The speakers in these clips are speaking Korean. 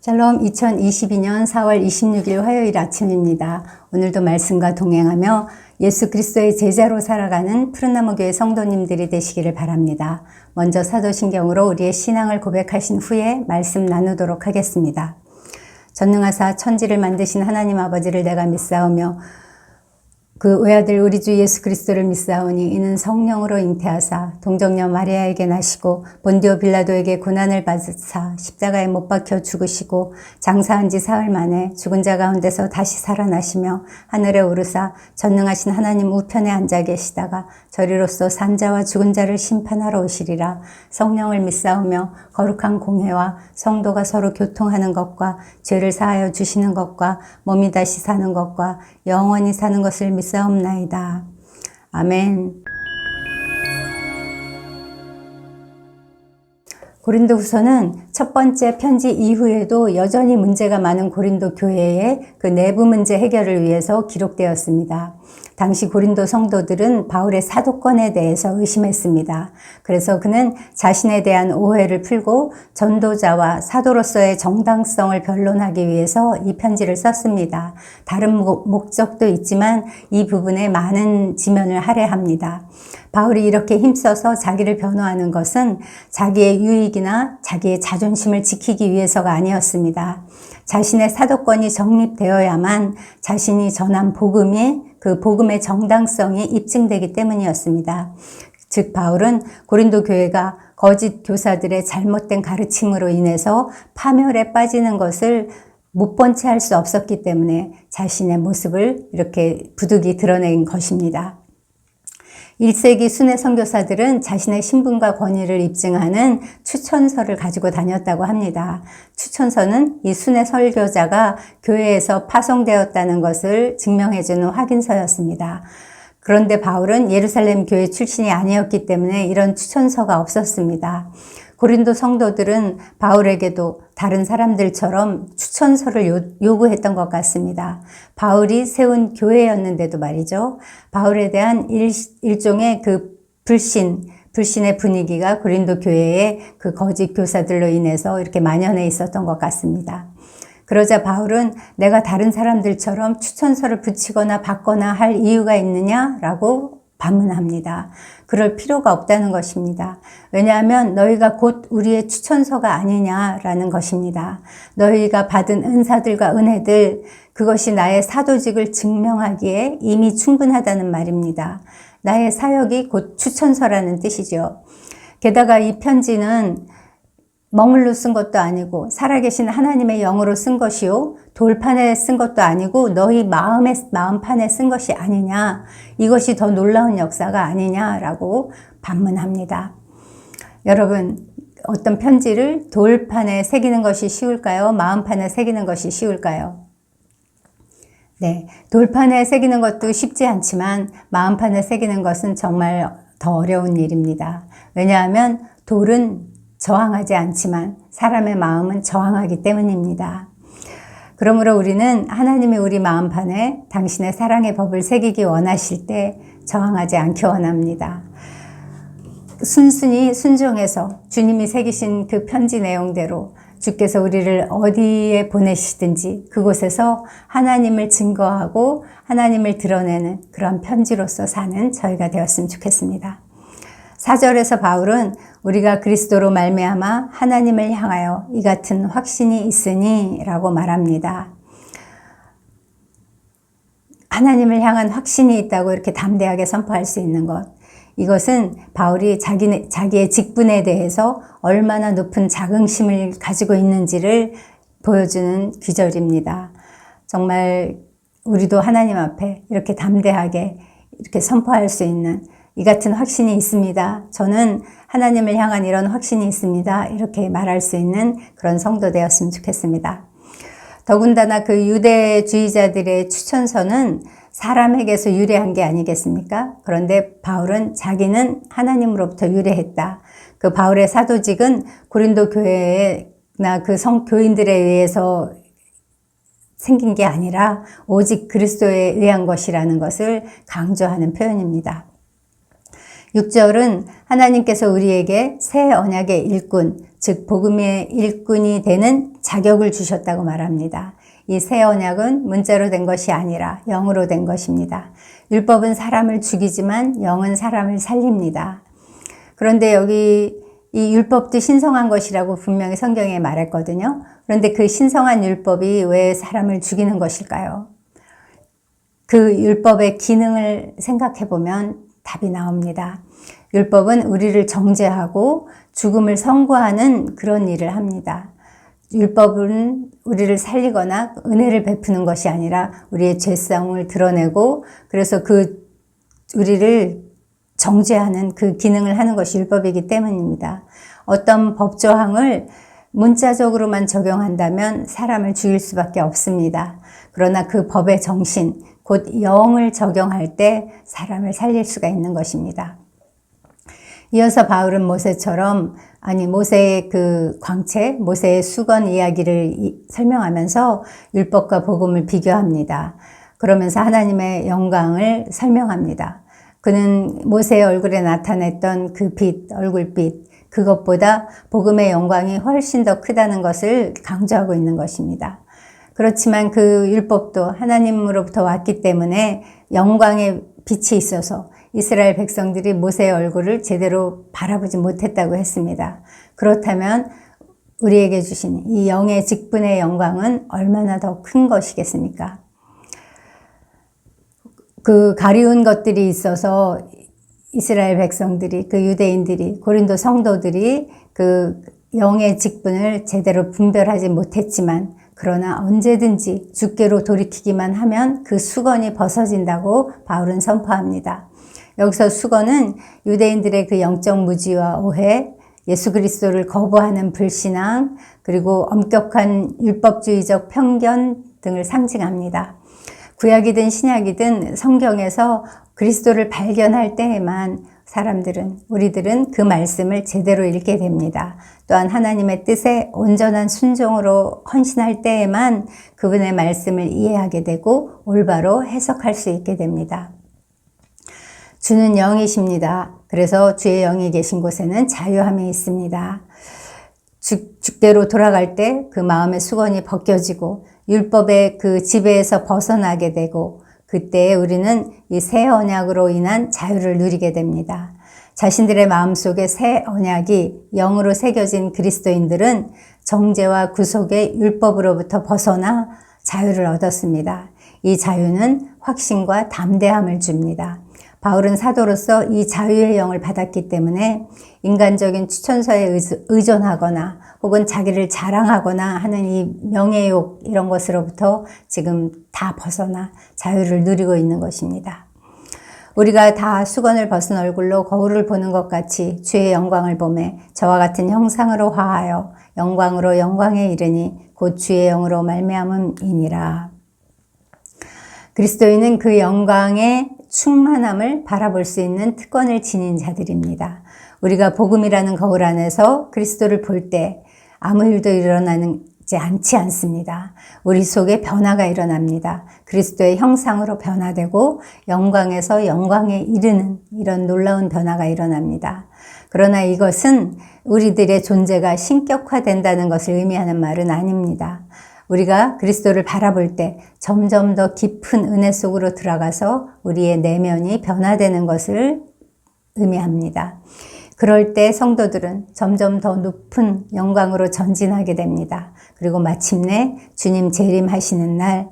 샬롬. 2022년 4월 26일 화요일 아침입니다. 오늘도 말씀과 동행하며 예수 그리스도의 제자로 살아가는 푸른나무교회 성도님들이 되시기를 바랍니다. 먼저 사도신경으로 우리의 신앙을 고백하신 후에 말씀 나누도록 하겠습니다. 전능하사 천지를 만드신 하나님 아버지를 내가 믿사오며 그 외아들 우리 주 예수 그리스도를 믿사오니 이는 성령으로 잉태하사 동정녀 마리아에게 나시고 본디오 빌라도에게 고난을 받으사 십자가에 못 박혀 죽으시고 장사한 지 사흘 만에 죽은 자 가운데서 다시 살아나시며 하늘에 오르사 전능하신 하나님 우편에 앉아 계시다가 저리로서 산자와 죽은 자를 심판하러 오시리라. 성령을 믿사오며 거룩한 공회와 성도가 서로 교통하는 것과 죄를 사하여 주시는 것과 몸이 다시 사는 것과 영원히 사는 것을 믿사옵나이다. 아멘. 고린도후서는 첫 번째 편지 이후에도 여전히 문제가 많은 고린도 교회의 그 내부 문제 해결을 위해서 기록되었습니다. 당시 고린도 성도들은 바울의 사도권에 대해서 의심했습니다. 그래서 그는 자신에 대한 오해를 풀고 전도자와 사도로서의 정당성을 변론하기 위해서 이 편지를 썼습니다. 다른 목적도 있지만 이 부분에 많은 지면을 할애합니다. 바울이 이렇게 힘써서 자기를 변호하는 것은 자기의 유익이나 자기의 자존심을 지키기 위해서가 아니었습니다. 자신의 사도권이 정립되어야만 자신이 전한 복음이 그 복음의 정당성이 입증되기 때문이었습니다. 즉 바울은 고린도 교회가 거짓 교사들의 잘못된 가르침으로 인해서 파멸에 빠지는 것을 못 본 채 할 수 없었기 때문에 자신의 모습을 이렇게 부득이 드러낸 것입니다. 1세기 순회 선교사들은 자신의 신분과 권위를 입증하는 추천서를 가지고 다녔다고 합니다. 추천서는 이 순회 설교자가 교회에서 파송되었다는 것을 증명해주는 확인서였습니다. 그런데 바울은 예루살렘 교회 출신이 아니었기 때문에 이런 추천서가 없었습니다. 고린도 성도들은 바울에게도 다른 사람들처럼 추천서를 요구했던 것 같습니다. 바울이 세운 교회였는데도 말이죠. 바울에 대한 일종의 그 불신의 분위기가 고린도 교회의 그 거짓 교사들로 인해서 이렇게 만연해 있었던 것 같습니다. 그러자 바울은 내가 다른 사람들처럼 추천서를 붙이거나 받거나 할 이유가 있느냐라고 반문합니다. 그럴 필요가 없다는 것입니다. 왜냐하면 너희가 곧 우리의 추천서가 아니냐라는 것입니다. 너희가 받은 은사들과 은혜들, 그것이 나의 사도직을 증명하기에 이미 충분하다는 말입니다. 나의 사역이 곧 추천서라는 뜻이죠. 게다가 이 편지는 먹물로 쓴 것도 아니고 살아계신 하나님의 영으로 쓴 것이요 돌판에 쓴 것도 아니고 너희 마음판에 쓴 것이 아니냐, 이것이 더 놀라운 역사가 아니냐라고 반문합니다. 여러분, 어떤 편지를 돌판에 새기는 것이 쉬울까요? 마음판에 새기는 것이 쉬울까요? 네, 돌판에 새기는 것도 쉽지 않지만 마음판에 새기는 것은 정말 더 어려운 일입니다. 왜냐하면 돌은 저항하지 않지만 사람의 마음은 저항하기 때문입니다. 그러므로 우리는 하나님이 우리 마음판에 당신의 사랑의 법을 새기기 원하실 때 저항하지 않기 원합니다. 순순히 순종해서 주님이 새기신 그 편지 내용대로 주께서 우리를 어디에 보내시든지 그곳에서 하나님을 증거하고 하나님을 드러내는 그런 편지로서 사는 저희가 되었으면 좋겠습니다. 4절에서 바울은 우리가 그리스도로 말미암아 하나님을 향하여 이 같은 확신이 있으니 라고 말합니다. 하나님을 향한 확신이 있다고 이렇게 담대하게 선포할 수 있는 것, 이것은 바울이 자기의 직분에 대해서 얼마나 높은 자긍심을 가지고 있는지를 보여주는 귀절입니다. 정말 우리도 하나님 앞에 이렇게 담대하게 이렇게 선포할 수 있는 이 같은 확신이 있습니다. 저는 하나님을 향한 이런 확신이 있습니다. 이렇게 말할 수 있는 그런 성도 되었으면 좋겠습니다. 더군다나 그 유대주의자들의 추천서는 사람에게서 유래한 게 아니겠습니까? 그런데 바울은 자기는 하나님으로부터 유래했다. 그 바울의 사도직은 고린도 교회나 그 성교인들에 의해서 생긴 게 아니라 오직 그리스도에 의한 것이라는 것을 강조하는 표현입니다. 6절은 하나님께서 우리에게 새 언약의 일꾼, 즉 복음의 일꾼이 되는 자격을 주셨다고 말합니다. 이 새 언약은 문자로 된 것이 아니라 영으로 된 것입니다. 율법은 사람을 죽이지만 영은 사람을 살립니다. 그런데 여기 이 율법도 신성한 것이라고 분명히 성경에 말했거든요. 그런데 그 신성한 율법이 왜 사람을 죽이는 것일까요? 그 율법의 기능을 생각해 보면 답이 나옵니다. 율법은 우리를 정죄하고 죽음을 선고하는 그런 일을 합니다. 율법은 우리를 살리거나 은혜를 베푸는 것이 아니라 우리의 죄성을 드러내고 그래서 우리를 정죄하는 그 기능을 하는 것이 율법이기 때문입니다. 어떤 법조항을 문자적으로만 적용한다면 사람을 죽일 수밖에 없습니다. 그러나 그 법의 정신, 곧 영을 적용할 때 사람을 살릴 수가 있는 것입니다. 이어서 바울은 모세처럼 모세의 그 광채, 모세의 수건 이야기를 설명하면서 율법과 복음을 비교합니다. 그러면서 하나님의 영광을 설명합니다. 그는 모세의 얼굴에 나타냈던 그 빛, 얼굴빛, 그것보다 복음의 영광이 훨씬 더 크다는 것을 강조하고 있는 것입니다. 그렇지만 그 율법도 하나님으로부터 왔기 때문에 영광의 빛이 있어서 이스라엘 백성들이 모세의 얼굴을 제대로 바라보지 못했다고 했습니다. 그렇다면 우리에게 주신 이 영의 직분의 영광은 얼마나 더 큰 것이겠습니까? 그 가리운 것들이 있어서 이스라엘 백성들이, 그 유대인들이, 고린도 성도들이 그 영의 직분을 제대로 분별하지 못했지만 그러나 언제든지 주께로 돌이키기만 하면 그 수건이 벗어진다고 바울은 선포합니다. 여기서 수건은 유대인들의 그 영적 무지와 오해, 예수 그리스도를 거부하는 불신앙, 그리고 엄격한 율법주의적 편견 등을 상징합니다. 구약이든 신약이든 성경에서 그리스도를 발견할 때에만 우리들은 그 말씀을 제대로 읽게 됩니다. 또한 하나님의 뜻에 온전한 순종으로 헌신할 때에만 그분의 말씀을 이해하게 되고 올바로 해석할 수 있게 됩니다. 주는 영이십니다. 그래서 주의 영이 계신 곳에는 자유함이 있습니다. 주께로 돌아갈 때 그 마음의 수건이 벗겨지고 율법의 그 지배에서 벗어나게 되고 그때 우리는 이 새 언약으로 인한 자유를 누리게 됩니다. 자신들의 마음속에 새 언약이 영으로 새겨진 그리스도인들은 정죄와 구속의 율법으로부터 벗어나 자유를 얻었습니다. 이 자유는 확신과 담대함을 줍니다. 바울은 사도로서 이 자유의 영을 받았기 때문에 인간적인 추천서에 의존하거나 혹은 자기를 자랑하거나 하는 이 명예욕 이런 것으로부터 지금 다 벗어나 자유를 누리고 있는 것입니다. 우리가 다 수건을 벗은 얼굴로 거울을 보는 것 같이 주의 영광을 보매 저와 같은 형상으로 화하여 영광으로 영광에 이르니 곧 주의 영으로 말미암음이니라. 그리스도인은 그 영광의 충만함을 바라볼 수 있는 특권을 지닌 자들입니다. 우리가 복음이라는 거울 안에서 그리스도를 볼 때 아무 일도 일어나지 않지 않습니다. 우리 속에 변화가 일어납니다. 그리스도의 형상으로 변화되고 영광에서 영광에 이르는 이런 놀라운 변화가 일어납니다. 그러나 이것은 우리들의 존재가 신격화된다는 것을 의미하는 말은 아닙니다. 우리가 그리스도를 바라볼 때 점점 더 깊은 은혜 속으로 들어가서 우리의 내면이 변화되는 것을 의미합니다. 그럴 때 성도들은 점점 더 높은 영광으로 전진하게 됩니다. 그리고 마침내 주님 재림하시는 날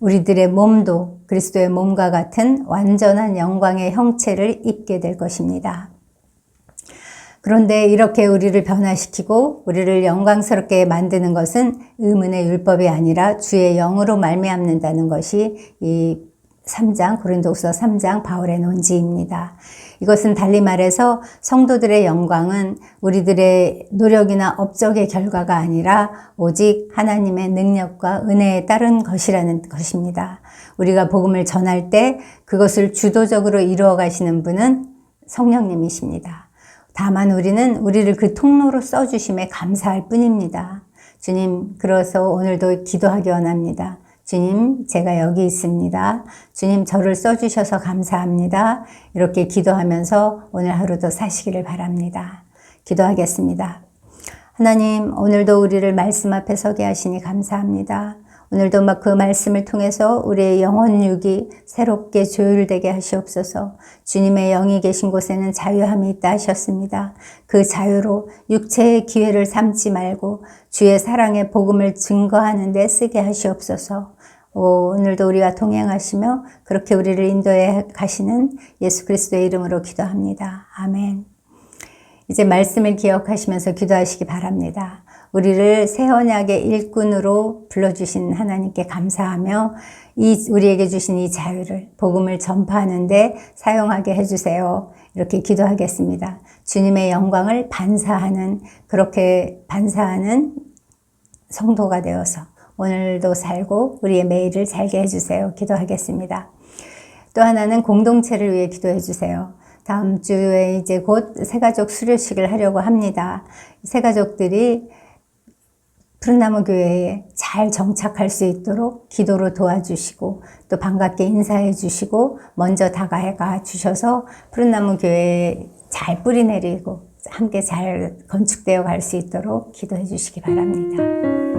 우리들의 몸도 그리스도의 몸과 같은 완전한 영광의 형체를 입게 될 것입니다. 그런데 이렇게 우리를 변화시키고 우리를 영광스럽게 만드는 것은 의문의 율법이 아니라 주의 영으로 말미암는다는 것이 이 3장 고린도후서 3장 바울의 논지입니다. 이것은 달리 말해서 성도들의 영광은 우리들의 노력이나 업적의 결과가 아니라 오직 하나님의 능력과 은혜에 따른 것이라는 것입니다. 우리가 복음을 전할 때 그것을 주도적으로 이루어 가시는 분은 성령님이십니다. 다만 우리는 우리를 그 통로로 써주심에 감사할 뿐입니다. 주님, 그래서 오늘도 기도하기 원합니다. 주님, 제가 여기 있습니다. 주님, 저를 써주셔서 감사합니다. 이렇게 기도하면서 오늘 하루도 사시기를 바랍니다. 기도하겠습니다. 하나님, 오늘도 우리를 말씀 앞에 서게 하시니 감사합니다. 오늘도 막 그 말씀을 통해서 우리의 영혼 육이 새롭게 조율되게 하시옵소서. 주님의 영이 계신 곳에는 자유함이 있다 하셨습니다. 그 자유로 육체의 기회를 삼지 말고 주의 사랑의 복음을 증거하는 데 쓰게 하시옵소서. 오늘도 우리와 동행하시며 그렇게 우리를 인도해 가시는 예수 그리스도의 이름으로 기도합니다. 아멘. 이제 말씀을 기억하시면서 기도하시기 바랍니다. 우리를 새 언약의 일꾼으로 불러주신 하나님께 감사하며 우리에게 주신 이 자유를 복음을 전파하는 데 사용하게 해주세요. 이렇게 기도하겠습니다. 주님의 영광을 그렇게 반사하는 성도가 되어서 오늘도 살고 우리의 매일을 살게 해주세요. 기도하겠습니다. 또 하나는 공동체를 위해 기도해 주세요. 다음 주에 이제 곧 새가족 수료식을 하려고 합니다. 새가족들이 푸른나무 교회에 잘 정착할 수 있도록 기도로 도와주시고 또 반갑게 인사해 주시고 먼저 다가가 주셔서 푸른나무 교회에 잘 뿌리 내리고 함께 잘 건축되어 갈 수 있도록 기도해 주시기 바랍니다.